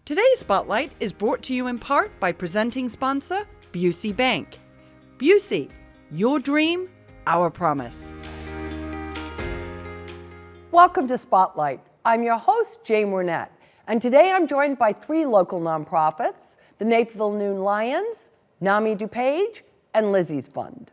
Today's Spotlight is brought to you in part by presenting sponsor, Busey Bank. Busey, your dream, our promise. Welcome to Spotlight. I'm your host, Jane Wernette, and today I'm joined by three local nonprofits, the Naperville Noon Lions, Nami DuPage, and Lizzy's Fund.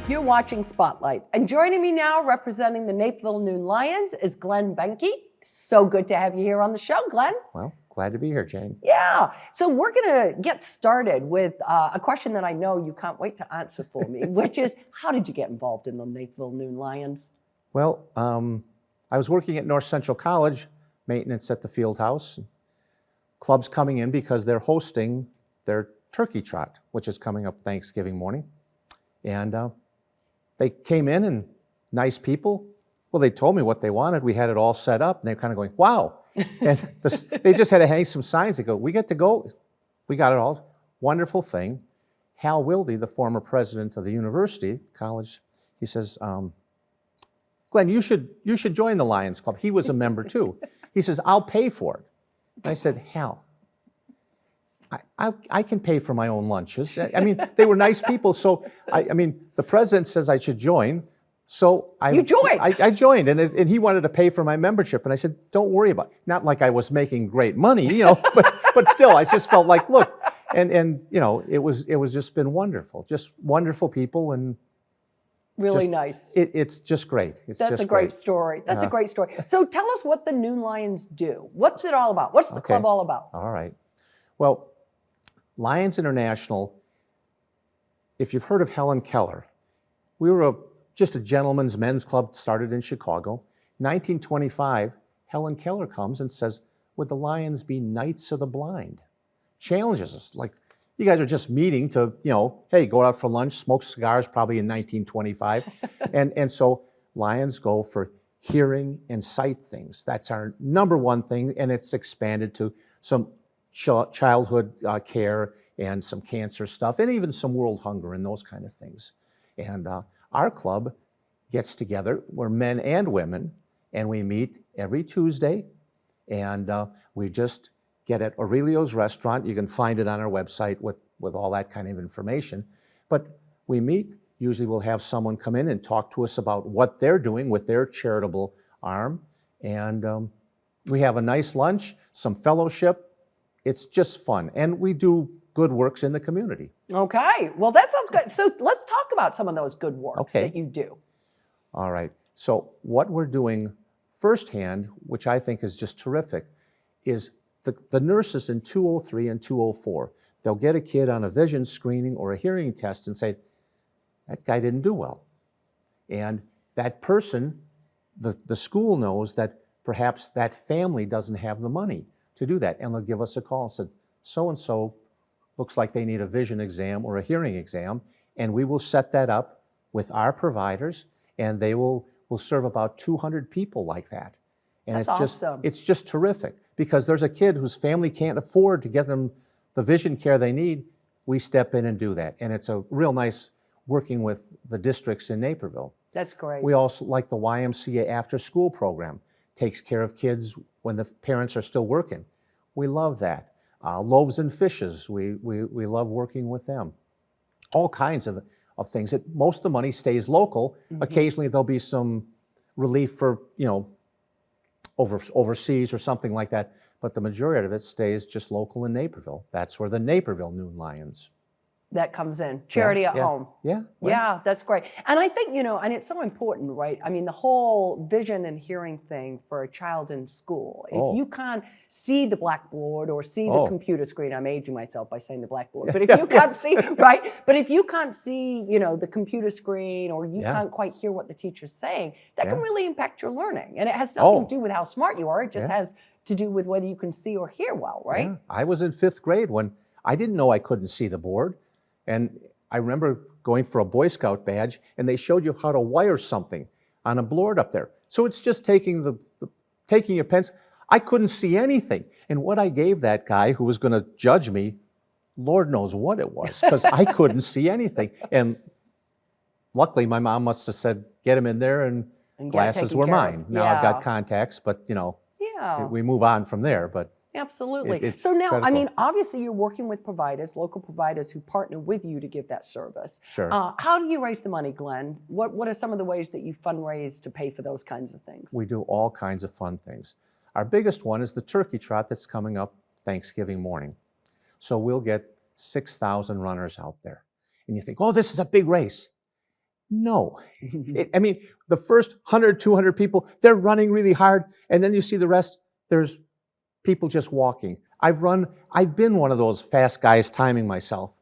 You're watching Spotlight, and joining me now representing the Naperville Noon Lions is Behnke. So good to have you here on the show, Glenn. Well, glad to be here, Jane. Yeah, so we're gonna get started with a question that I know you can't wait to answer for me, which is, how did you get involved in the Naperville Noon Lions? Well, I was working at North Central College, maintenance at the field house. Club's coming in because they're hosting their turkey trot, which is coming up Thanksgiving morning. And they came in and nice people. Well, they told me what they wanted. We had it all set up, and they're kind of going, wow. And they just had to hang some signs that go, we get to go. We got it all. Wonderful thing. Hal Wilde, the former president of the university, college, he says, Glenn, you should join the Lions Club. He was a member too. He says, I'll pay for it. And I said, Hal, I can pay for my own lunches. I mean, they were nice people. So, I mean, the president says I should join. So You joined. I joined, and he wanted to pay for my membership. And I said, don't worry about it. Not like I was making great money, you know, but still, I just felt like, look, and you know, it was just been wonderful. Just wonderful people and Really nice. It's just great. That's a great story. That's a great story. So tell us what the Noon Lions do. What's it all about? What's the club all about? All right. Well, Lions International, if you've heard of Helen Keller, we were just a gentleman's men's club started in Chicago. 1925, Helen Keller comes and says, would the Lions be Knights of the Blind? Challenges us, like, you guys are just meeting to, you know, hey, go out for lunch, smoke cigars, probably in 1925. and so Lions go for hearing and sight things. That's our number one thing, and it's expanded to some childhood care and some cancer stuff, and even some world hunger and those kind of things. And our club gets together, we're men and women, and we meet every Tuesday, and we just get at Aurelio's restaurant. You can find it on our website with all that kind of information. But we meet, usually we'll have someone come in and talk to us about what they're doing with their charitable arm, and we have a nice lunch, some fellowship. It's just fun, and we do good works in the community. Okay, well that sounds good. So let's talk about some of those good works that you do. All right, so what we're doing firsthand, which I think is just terrific, is the nurses in 203 and 204, they'll get a kid on a vision screening or a hearing test and say, that guy didn't do well. And that person, the school knows that perhaps that family doesn't have the money to do that, and they'll give us a call and say, so-and-so looks like they need a vision exam or a hearing exam, and we will set that up with our providers, and they will serve about 200 people like that. And That's awesome. It's just terrific, because there's a kid whose family can't afford to get them the vision care they need. We step in and do that, and it's a real nice working with the districts in Naperville. That's great. We also like the YMCA after-school program. Takes care of kids when the parents are still working. We love that. Loaves and Fishes, we love working with them. All kinds of things. Most of the money stays local. Mm-hmm. Occasionally there'll be some relief for, you know, overseas or something like that, but the majority of it stays just local in Naperville. That's where the Naperville Noon Lions that comes in. Charity at home. Yeah. Yeah, that's great. And I think, you know, and it's so important, right? I mean, the whole vision and hearing thing for a child in school. If you can't see the blackboard or see the computer screen, I'm aging myself by saying the blackboard, but if you can't see, right? But if you can't see, you know, the computer screen, or you can't quite hear what the teacher's saying, that can really impact your learning. And it has nothing to do with how smart you are. It just has to do with whether you can see or hear well, right? Yeah. I was in 5th grade when I didn't know I couldn't see the board. And I remember going for a Boy Scout badge, and they showed you how to wire something on a board up there. So it's just taking taking your pencil. I couldn't see anything. And what I gave that guy who was going to judge me Lord knows what it was, because I couldn't see anything. And luckily, my mom must have said, get him in there, and glasses were mine. Now I've got contacts, but we move on from there. But absolutely. So now, critical. I mean, obviously you're working with providers, local providers who partner with you to give that service. Sure. How do you raise the money, Glenn? What are some of the ways that you fundraise to pay for those kinds of things? We do all kinds of fun things. Our biggest one is the turkey trot that's coming up Thanksgiving morning. So we'll get 6,000 runners out there. And you think, oh, this is a big race. No. I mean, the first 100, 200 people, they're running really hard. And then you see the rest, there's people just walking. I've been one of those fast guys timing myself.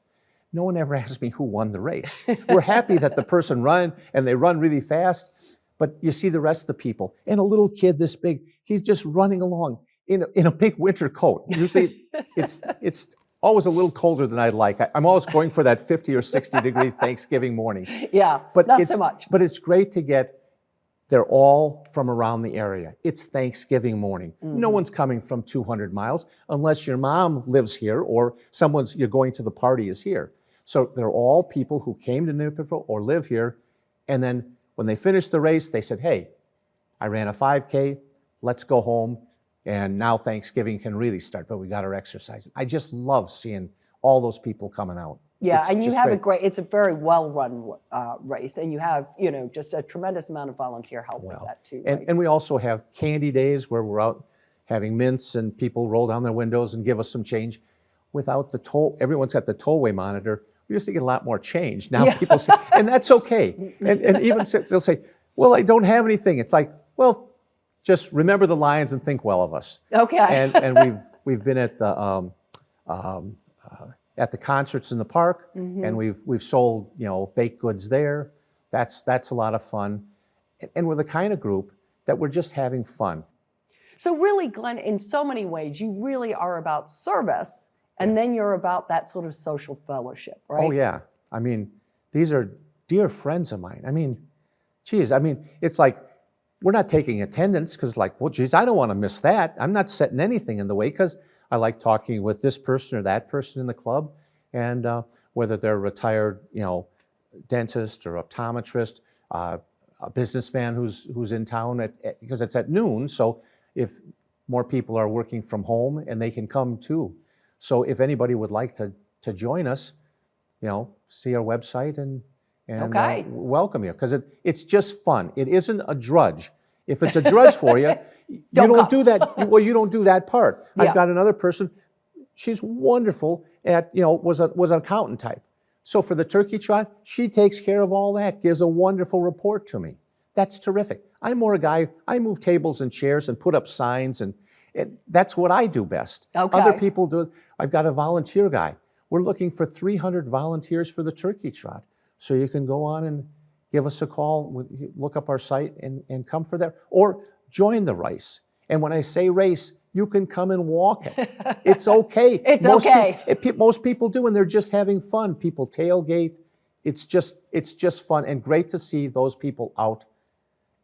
No one ever asks me who won the race. We're happy that the person ran and they run really fast, but you see the rest of the people. And a little kid this big, he's just running along in a big winter coat. Usually it's always a little colder than I'd like. I'm always going for that 50 or 60 degree Thanksgiving morning. Yeah, but not so much. But it's great to get, they're all from around the area. It's Thanksgiving morning. Mm-hmm. No one's coming from 200 miles unless your mom lives here or you're going to the party is here. So they're all people who came to Naperville or live here. And then when they finished the race, they said, hey, I ran a 5K, let's go home. And now Thanksgiving can really start, but we got our exercise. I just love seeing all those people coming out. Yeah, and you have it's a very well-run race, and you have, just a tremendous amount of volunteer help with that too. Right? And we also have candy days where we're out having mints and people roll down their windows and give us some change. Without the toll, everyone's got the tollway monitor. We used to get a lot more change. Now people say, and that's okay. And even they'll say, well, I don't have anything. It's like, well, just remember the Lions and think well of us. Okay. And we've been at the concerts in the park, mm-hmm. and we've sold baked goods there. That's a lot of fun, and we're the kind of group that we're just having fun. So really, Glenn, in so many ways, you really are about service, and then you're about that sort of social fellowship, right? Oh yeah. I mean, these are dear friends of mine. I mean, geez. I mean, it's like, we're not taking attendance because well, geez, I don't want to miss that. I'm not setting anything in the way because I like talking with this person or that person in the club, and whether they're a retired, dentist or optometrist, a businessman who's in town because it's at noon. So if more people are working from home and they can come too. So if anybody would like to join us, see our website and welcome you, because it's just fun. It isn't a drudge. If it's a drudge for you, you don't do that. Well, you don't do that part. Yeah. I've got another person. She's wonderful at was an accountant type. So for the turkey trot, she takes care of all that. Gives a wonderful report to me. That's terrific. I'm more a guy. I move tables and chairs and put up signs, and that's what I do best. Okay. Other people do it. I've got a volunteer guy. We're looking for 300 volunteers for the turkey trot. So you can go on and give us a call, look up our site and come for that. Or join the race. And when I say race, you can come and walk it. It's okay. Most people do, and they're just having fun. People tailgate. It's just fun and great to see those people out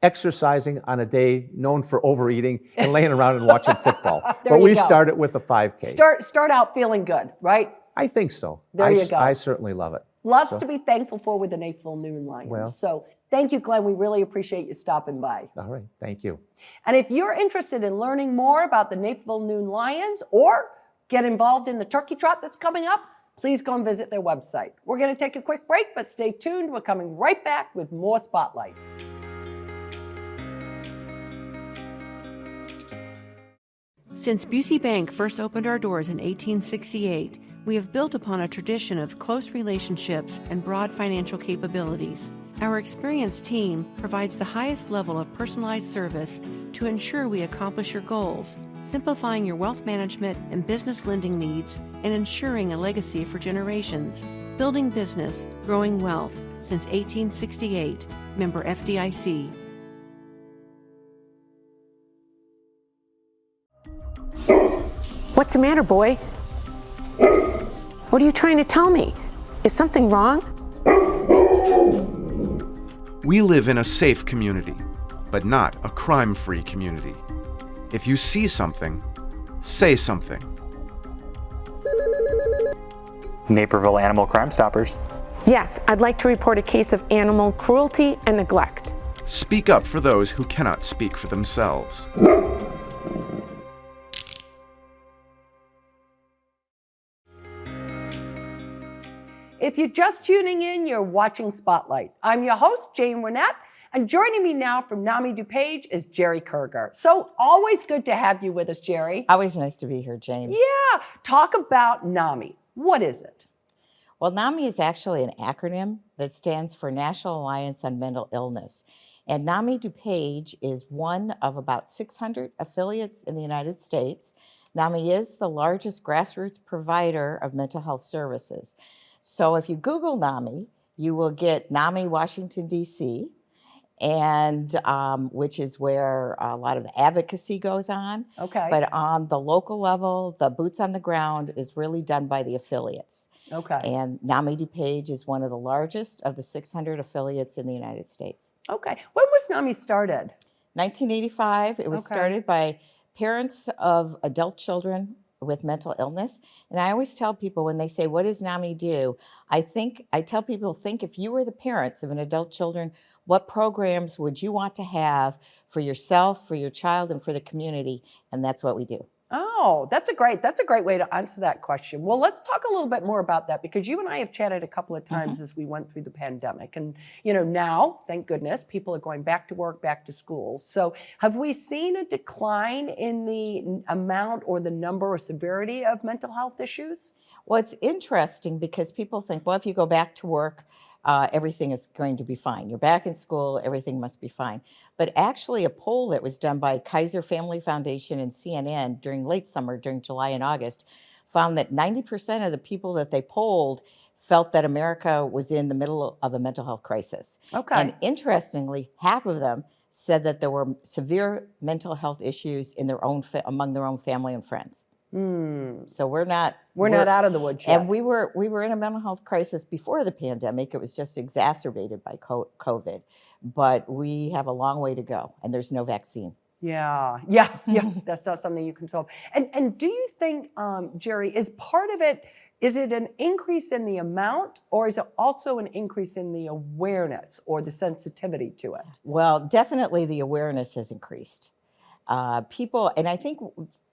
exercising on a day known for overeating and laying around and watching football. But we start it with a 5K. Start out feeling good, right? I think so. There you go. I certainly love it. Lots to be thankful for with the Naperville Noon Lions. So thank you, Glenn. We really appreciate you stopping by. All right. Thank you. And if you're interested in learning more about the Naperville Noon Lions or get involved in the turkey trot that's coming up, please go and visit their website. We're going to take a quick break, but stay tuned. We're coming right back with more Spotlight. Since Busey Bank first opened our doors in 1868, we have built upon a tradition of close relationships and broad financial capabilities. Our experienced team provides the highest level of personalized service to ensure we accomplish your goals, simplifying your wealth management and business lending needs and ensuring a legacy for generations. Building business, growing wealth since 1868. Member FDIC. What's the matter, boy? What are you trying to tell me? Is something wrong? We live in a safe community, but not a crime-free community. If you see something, say something. Naperville Animal Crime Stoppers. Yes, I'd like to report a case of animal cruelty and neglect. Speak up for those who cannot speak for themselves. If you're just tuning in, you're watching Spotlight. I'm your host, Jane Wernette, and joining me now from Nami DuPage is Geri Kerger. So always good to have you with us, Geri. Always nice to be here, Jane. Yeah, talk about Nami. What is it? Well, NAMI is actually an acronym that stands for National Alliance on Mental Illness. And Nami DuPage is one of about 600 affiliates in the United States. NAMI is the largest grassroots provider of mental health services. So if you Google NAMI, you will get NAMI Washington, D.C., and which is where a lot of the advocacy goes on. Okay. But on the local level, the boots on the ground is really done by the affiliates. Okay. And Nami DuPage is one of the largest of the 600 affiliates in the United States. Okay. When was Nami started? 1985, it was started by parents of adult children with mental illness. And I always tell people when they say, what does NAMI do? I tell people, think if you were the parents of an adult children, what programs would you want to have for yourself, for your child, and for the community? And that's what we do. Oh, that's a great way to answer that question. Well, let's talk a little bit more about that, because you and I have chatted a couple of times as we went through the pandemic. And, now, thank goodness, people are going back to work, back to school. So have we seen a decline in the amount or the number or severity of mental health issues? Well, it's interesting because people think, well, if you go back to work, everything is going to be fine. You're back in school, everything must be fine. But actually a poll that was done by Kaiser Family Foundation and CNN during late summer, during July and August, found that 90% of the people that they polled felt that America was in the middle of a mental health crisis. Okay. And interestingly, half of them said that there were severe mental health issues in their own among their own family and friends. So we're not out of the woods yet. And we were in a mental health crisis before the pandemic. It was just exacerbated by COVID. But we have a long way to go, and there's no vaccine. Yeah. That's not something you can solve. And do you think, Geri, is part of it, is it an increase in the amount, or is it also an increase in the awareness or the sensitivity to it? Well, definitely the awareness has increased. People, and I think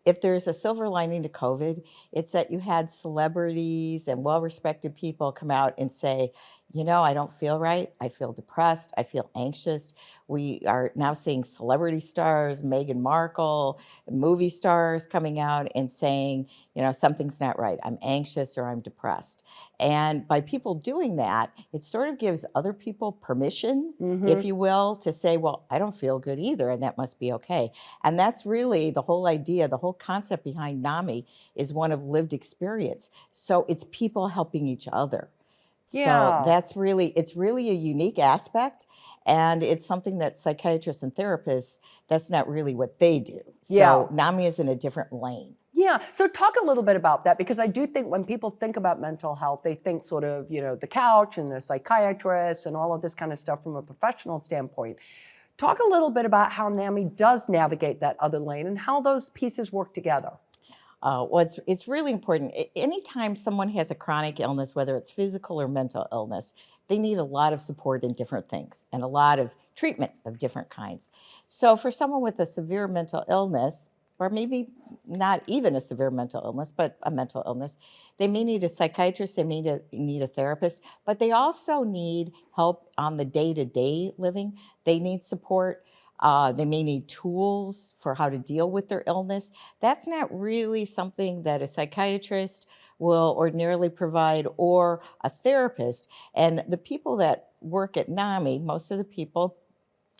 if there's a silver lining to COVID, it's that you had celebrities and well-respected people come out and say, I don't feel right. I feel depressed. I feel anxious. We are now seeing celebrity stars, Meghan Markle, movie stars coming out and saying, something's not right. I'm anxious or I'm depressed. And by people doing that, it sort of gives other people permission, if you will, to say, well, I don't feel good either, and that must be okay. And that's really the whole idea, the whole concept behind NAMI is one of lived experience. So it's people helping each other. Yeah. So it's really a unique aspect, and it's something that psychiatrists and therapists, that's not really what they do. So NAMI is in a different lane. Yeah, so talk a little bit about that, because I do think when people think about mental health, they think sort of, the couch and the psychiatrist and all of this kind of stuff from a professional standpoint. Talk a little bit about how NAMI does navigate that other lane and how those pieces work together. Well, it's really important. Anytime someone has a chronic illness, whether it's physical or mental illness, they need a lot of support in different things and a lot of treatment of different kinds. So for someone with a severe mental illness, or maybe not even a severe mental illness, but a mental illness, they may need a psychiatrist, they may need a therapist, but they also need help on the day-to-day living. They need support. They may need tools for how to deal with their illness. That's not really something that a psychiatrist will ordinarily provide, or a therapist. And the people that work at NAMI, most of the people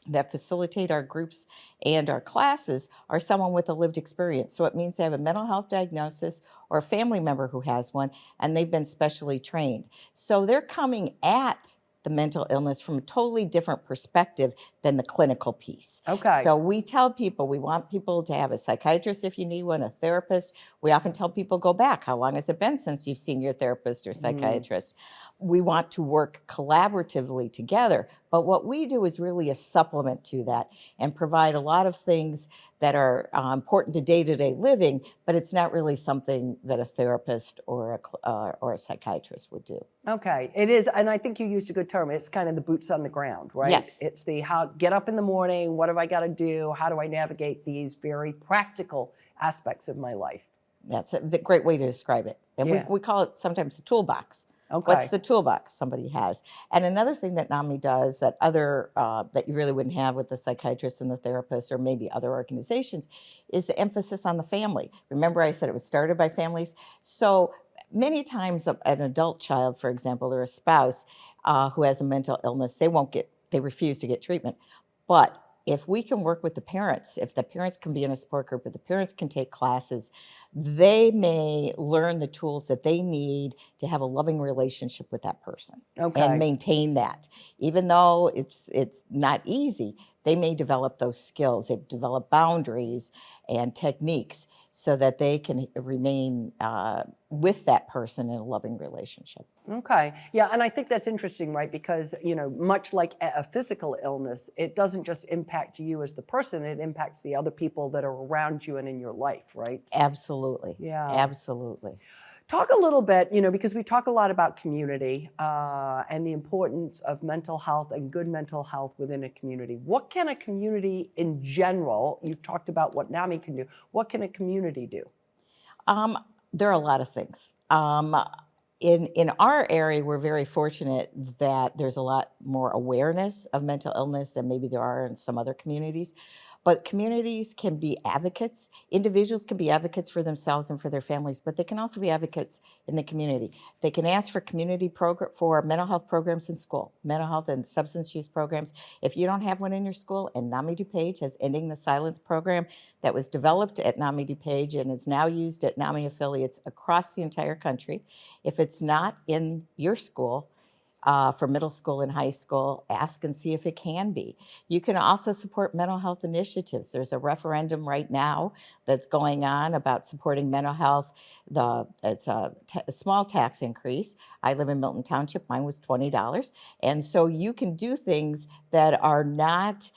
that facilitate our groups and our classes are someone with a lived experience. So it means they have a mental health diagnosis or a family member who has one, and they've been specially trained. So they're coming at the mental illness from a totally different perspective than the clinical piece. Okay. So we tell people we want people to have a psychiatrist if you need one, a therapist. We often tell people go back. How long has it been since you've seen your therapist or psychiatrist? We want to work collaboratively together. But what we do is really a supplement to that and provide a lot of things that are important to day-to-day living, but it's not really something that a therapist or a psychiatrist would do. Okay, it is, and I think you used a good term. It's kind of the boots on the ground, right? Yes. It's the how, get up in the morning, what have I got to do? How do I navigate these very practical aspects of my life? That's the great way to describe it. And Yeah. we call it sometimes the toolbox. Okay. What's the toolbox somebody has? And another thing that NAMI does that that you really wouldn't have with the psychiatrist and the therapist or maybe other organizations is the emphasis on the family. Remember I said it was started by families? So many times an adult child, for example, or a spouse who has a mental illness, they refuse to get treatment. But if we can work with the parents, if the parents can be in a support group, if the parents can take classes, they may learn the tools that they need to have a loving relationship with that person and maintain that. Even though it's not easy, they may develop those skills. They develop boundaries and techniques so that they can remain with that person in a loving relationship. Okay, yeah, and I think that's interesting, right? Because, much like a physical illness, it doesn't just impact you as the person, it impacts the other people that are around you and in your life, right? Absolutely. Yeah. Absolutely. Talk a little bit, because we talk a lot about community and the importance of mental health and good mental health within a community. What can a community in general, you talked about what NAMI can do, what can a community do? There are a lot of things. In our area, we're very fortunate that there's a lot more awareness of mental illness than maybe there are in some other communities. But communities can be advocates. Individuals can be advocates for themselves and for their families, but they can also be advocates in the community. They can ask for for mental health programs in school, mental health and substance use programs. If you don't have one in your school, and Nami DuPage has Ending the Silence program that was developed at Nami DuPage and is now used at NAMI affiliates across the entire country. If it's not in your school, for middle school and high school, ask and see if it can be. You can also support mental health initiatives. There's a referendum right now that's going on about supporting mental health. It's a small tax increase. I live in Milton Township. Mine was $20. And so you can do things that are not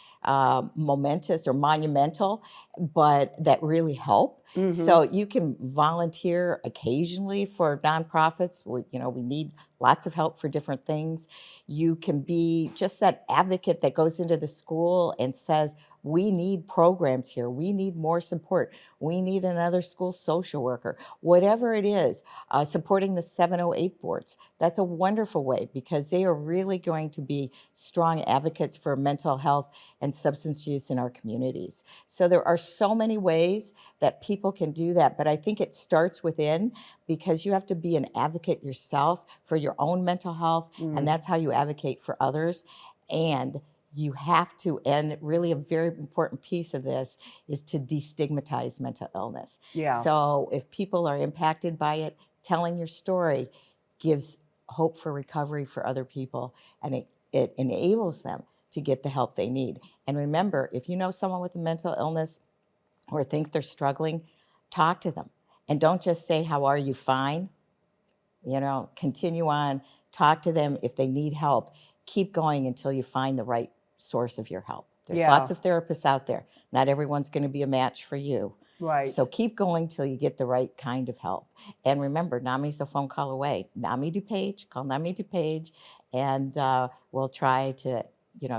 momentous or monumental, but that really help. Mm-hmm. So you can volunteer occasionally for nonprofits. We need lots of help for different things. You can be just that advocate that goes into the school and says, we need programs here. We need more support. We need another school social worker. Whatever it is, supporting the 708 boards. That's a wonderful way because they are really going to be strong advocates for mental health and substance use in our communities. So there are so many ways that people can do that, but I think it starts within because you have to be an advocate yourself for your own mental health, and that's how you advocate for others. And you have to, and really a very important piece of this is to destigmatize mental illness. Yeah. So if people are impacted by it, telling your story gives hope for recovery for other people, and it enables them to get the help they need. And remember, if you know someone with a mental illness or think they're struggling, talk to them. And don't just say, how are you, fine? Continue on, talk to them. If they need help, keep going until you find the right source of your help. There's lots of therapists out there. Not everyone's going to be a match for you. Right. So keep going till you get the right kind of help. And remember, NAMI's a phone call away. Nami DuPage, call Nami DuPage, and we'll try to,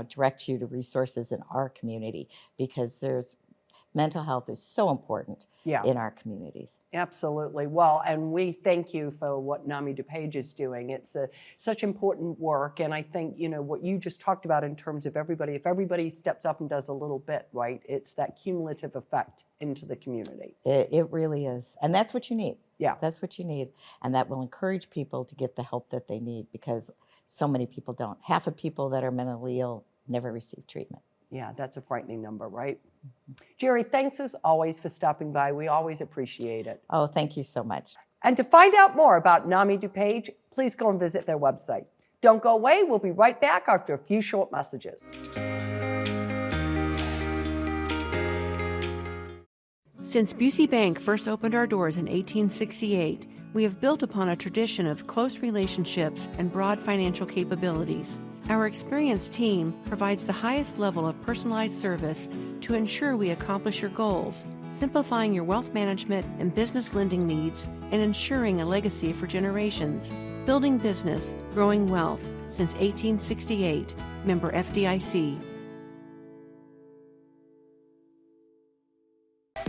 direct you to resources in our community because mental health is so important in our communities. Absolutely. Well, and we thank you for what Nami DuPage is doing. It's such important work. And I think, what you just talked about in terms of everybody, if everybody steps up and does a little bit, right, it's that cumulative effect into the community. It really is. And that's what you need. Yeah. That's what you need. And that will encourage people to get the help that they need because so many people don't. Half of people that are mentally ill never receive treatment. Yeah, that's a frightening number, right? Mm-hmm. Geri, thanks as always for stopping by. We always appreciate it. Oh, thank you so much. And to find out more about Nami DuPage, please go and visit their website. Don't go away. We'll be right back after a few short messages. Since Busey Bank first opened our doors in 1868, we have built upon a tradition of close relationships and broad financial capabilities. Our experienced team provides the highest level of personalized service to ensure we accomplish your goals, simplifying your wealth management and business lending needs and ensuring a legacy for generations. Building business, growing wealth since 1868. Member FDIC.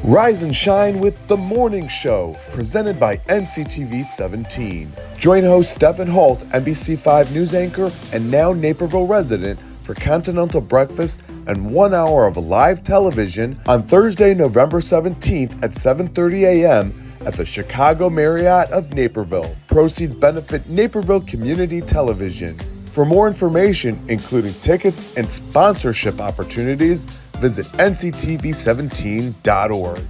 Rise and shine with The Morning Show, presented by NCTV 17. Join host Stephen Holt, NBC5 news anchor and now Naperville resident, for continental breakfast and 1 hour of live television on Thursday, November 17th at 7:30 a.m. at the Chicago Marriott of Naperville. Proceeds benefit Naperville Community Television. For more information, including tickets and sponsorship opportunities, visit nctv17.org.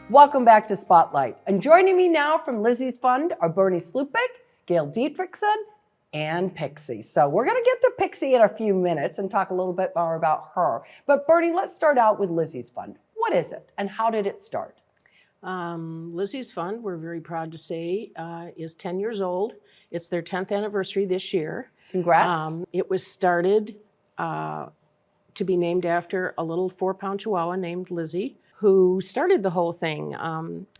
Welcome back to Spotlight. And joining me now from Lizzy's Fund are Bernie Slupik, Gail Diedrichson, and Pixie. So we're going to get to Pixie in a few minutes and talk a little bit more about her. But Bernie, let's start out with Lizzy's Fund. What is it and how did it start? Lizzy's Fund, we're very proud to say, is 10 years old. It's their 10th anniversary this year. Congrats. It was started to be named after a little 4-pound Chihuahua named Lizzy, who started the whole thing.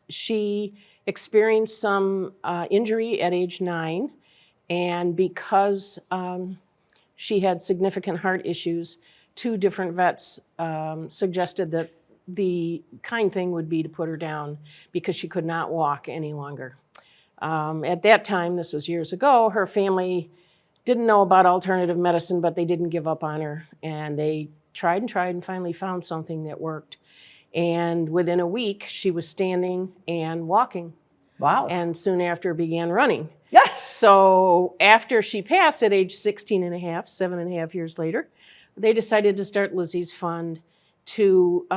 She experienced some injury at age 9, and because she had significant heart issues, 2 different vets suggested that the kind thing would be to put her down because she could not walk any longer. At that time, this was years ago, her family didn't know about alternative medicine, but they didn't give up on her. And they tried and finally found something that worked. And within a week, she was standing and walking. Wow. And soon after began running. Yes. So after she passed at age 16 and a half, 7.5 years later, they decided to start Lizzy's Fund to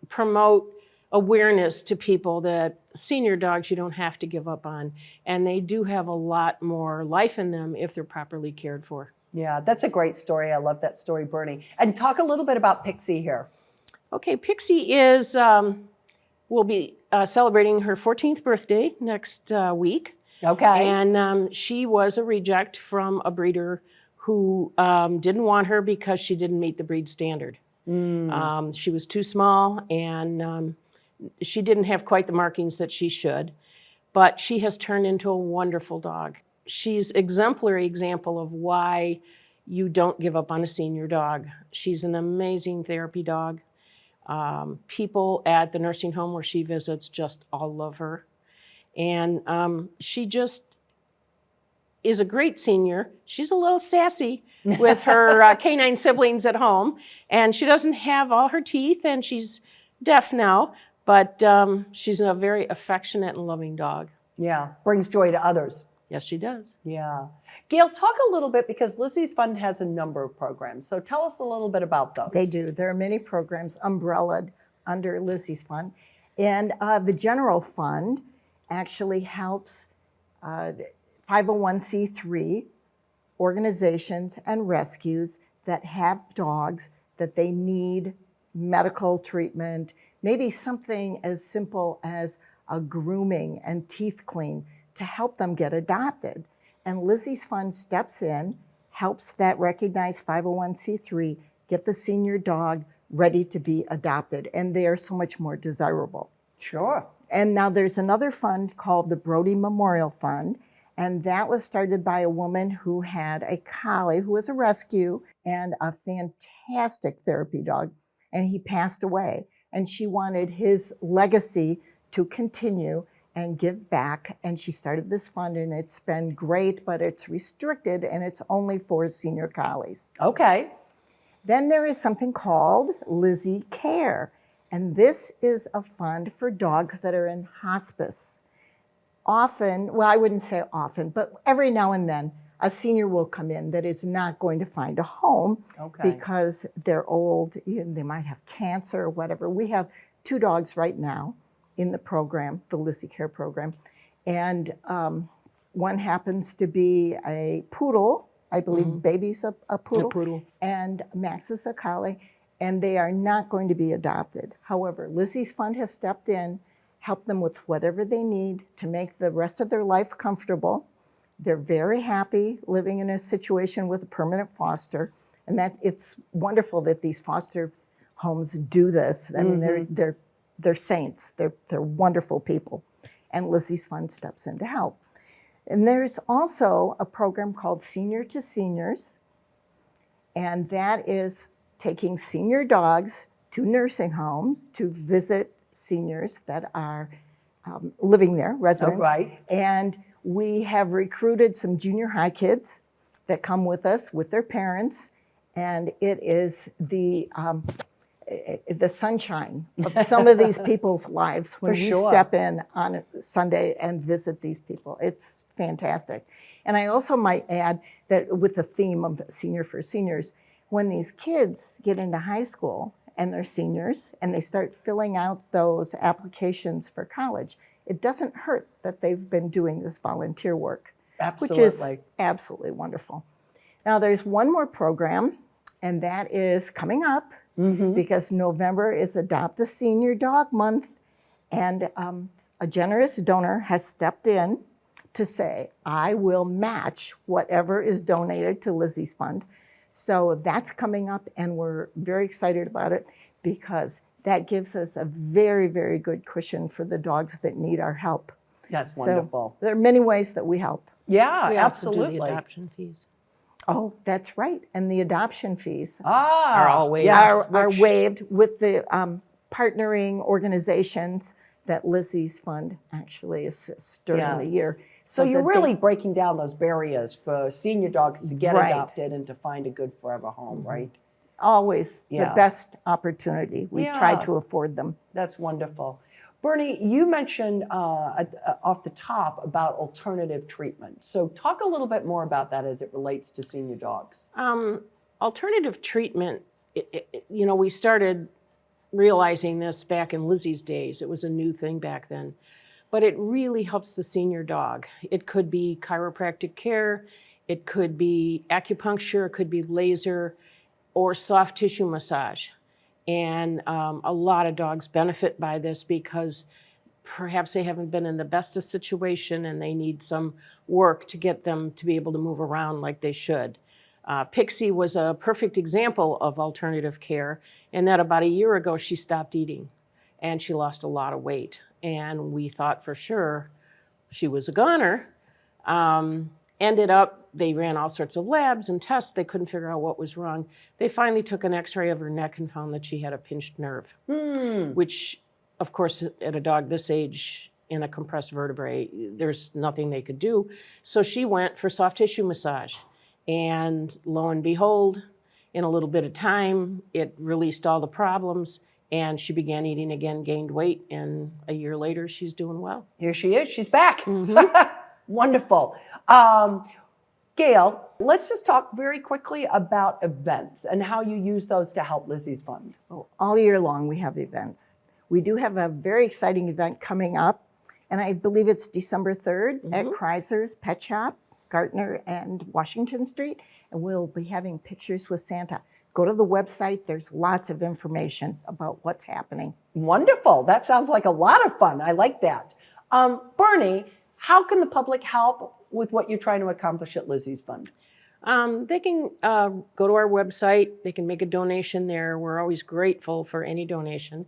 promote awareness to people that senior dogs you don't have to give up on. And they do have a lot more life in them if they're properly cared for. Yeah, that's a great story. I love that story, Bernie. And talk a little bit about Pixie here. Okay, Pixie is, will be celebrating her 14th birthday next week. Okay. And she was a reject from a breeder who didn't want her because she didn't meet the breed standard. She was too small and she didn't have quite the markings that she should, but she has turned into a wonderful dog. She's exemplary example of why you don't give up on a senior dog. She's an amazing therapy dog. People at the nursing home where she visits just all love her. And she just is a great senior. She's a little sassy with her canine siblings at home, and she doesn't have all her teeth, and she's deaf now, but she's a very affectionate and loving dog. Yeah, brings joy to others. Yes, she does. Yeah. Gail, talk a little bit, because Lizzy's Fund has a number of programs. So tell us a little bit about those. They do. There are many programs umbrellaed under Lizzy's Fund. And the general fund actually helps 501c3 organizations and rescues that have dogs that they need medical treatment, maybe something as simple as a grooming and teeth clean to help them get adopted. And Lizzy's Fund steps in, helps that recognized 501c3 get the senior dog ready to be adopted, and they are so much more desirable. Sure. And now there's another fund called the Brody Memorial Fund, and that was started by a woman who had a collie who was a rescue and a fantastic therapy dog, and he passed away. And she wanted his legacy to continue and give back, and she started this fund, and it's been great, but it's restricted, and it's only for senior collies. Okay. Then there is something called Lizzy Care, and this is a fund for dogs that are in hospice. Often, well, I wouldn't say often, but every now and then, a senior will come in that is not going to find a home because they're old, they might have cancer or whatever. We have 2 dogs right now in the program, the Lizzy Care program, and one happens to be a poodle. I believe Baby's a poodle, and Max is a collie, and they are not going to be adopted. However, Lizzy's Fund has stepped in, helped them with whatever they need to make the rest of their life comfortable. They're very happy living in a situation with a permanent foster, and it's wonderful that these foster homes do this. I mean, they're saints. They're wonderful people, and Lizzy's Fund steps in to help. And there's also a program called Senior to Seniors, and that is taking senior dogs to nursing homes to visit seniors that are living there, residents. Oh, right. And we have recruited some junior high kids that come with us with their parents, and it is the sunshine of some of these people's lives when we step in on a Sunday and visit these people. It's fantastic. And I also might add that with the theme of Senior for Seniors, when these kids get into high school and they're seniors and they start filling out those applications for college, it doesn't hurt that they've been doing this volunteer work, which is absolutely wonderful. Now, there's one more program, and that is coming up because November is Adopt a Senior Dog Month, and a generous donor has stepped in to say, I will match whatever is donated to Lizzy's Fund. So that's coming up, and we're very excited about it because that gives us a very, very good cushion for the dogs that need our help. That's wonderful. So there are many ways that we help. Yeah, We also absolutely. do the adoption fees. Oh, that's right. And the adoption fees Are all waived. are waived with the partnering organizations that Lizzy's Fund actually assists during the year. So you're that really breaking down those barriers for senior dogs to get Right. adopted and to find a good forever home, right? always Yeah. the best opportunity. We try to afford them. That's wonderful. Bernie, you mentioned off the top about alternative treatment. So talk a little bit more about that as it relates to senior dogs. Alternative treatment, we started realizing this back in Lizzy's days. It was a new thing back then. But it really helps the senior dog. It could be chiropractic care, it could be acupuncture, it could be laser, or soft tissue massage. And a lot of dogs benefit by this because perhaps they haven't been in the best of situation and they need some work to get them to be able to move around like they should. Pixie was a perfect example of alternative care in that about a year ago she stopped eating and she lost a lot of weight. And we thought for sure she was a goner. Ended up, they ran all sorts of labs and tests. They couldn't figure out what was wrong. They finally took an x-ray of her neck and found that she had a pinched nerve, which, of course, at a dog this age in a compressed vertebrae, there's nothing they could do. So she went for soft tissue massage. And lo and behold, in a little bit of time, it released all the problems. And she began eating again, gained weight, and a year later, she's doing well. Here she is. She's back. Wonderful. Gail, let's just talk very quickly about events and how you use those to help Lizzy's Fund. Oh, all year long we have events. We do have a very exciting event coming up, and I believe it's December 3rd at Chrysler's Pet Shop, Gartner and Washington Street, and we'll be having pictures with Santa. Go to the website. There's lots of information about what's happening. Wonderful. That sounds like a lot of fun. I like that. Bernie, how can the public help with what you're trying to accomplish at Lizzy's Fund? They can go to our website. They can make a donation there. We're always grateful for any donation.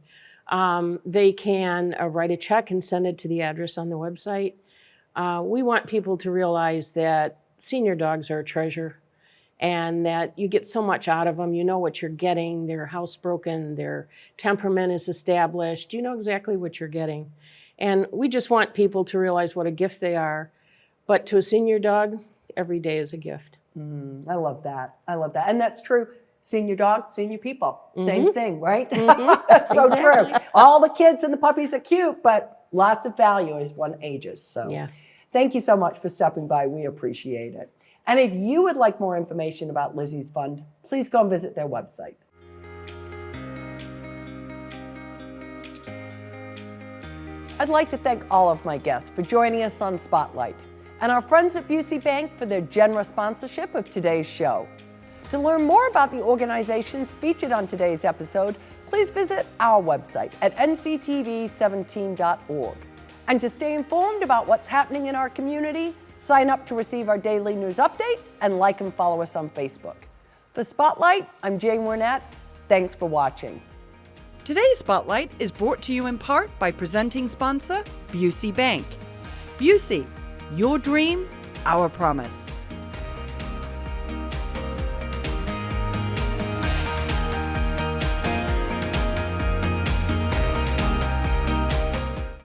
They can write a check and send it to the address on the website. We want people to realize that senior dogs are a treasure and that you get so much out of them. You know what you're getting. They're housebroken. Their temperament is established. You know exactly what you're getting. And we just want people to realize what a gift they are. But to a senior dog, every day is a gift. I love that. I love that. And that's true. Senior dogs, senior people. Same thing, right? That's so true. All the kids and the puppies are cute, but lots of value as one ages. So thank you so much for stopping by. We appreciate it. And if you would like more information about Lizzy's Fund, please go and visit their website. I'd like to thank all of my guests for joining us on Spotlight, and our friends at Busey Bank for their generous sponsorship of today's show. To learn more about the organizations featured on today's episode, please visit our website at nctv17.org. And to stay informed about what's happening in our community, sign up to receive our daily news update and like and follow us on Facebook. For Spotlight, I'm Jane Wernette. Thanks for watching. Today's Spotlight is brought to you in part by presenting sponsor, Busey Bank. Busey, your dream, our promise.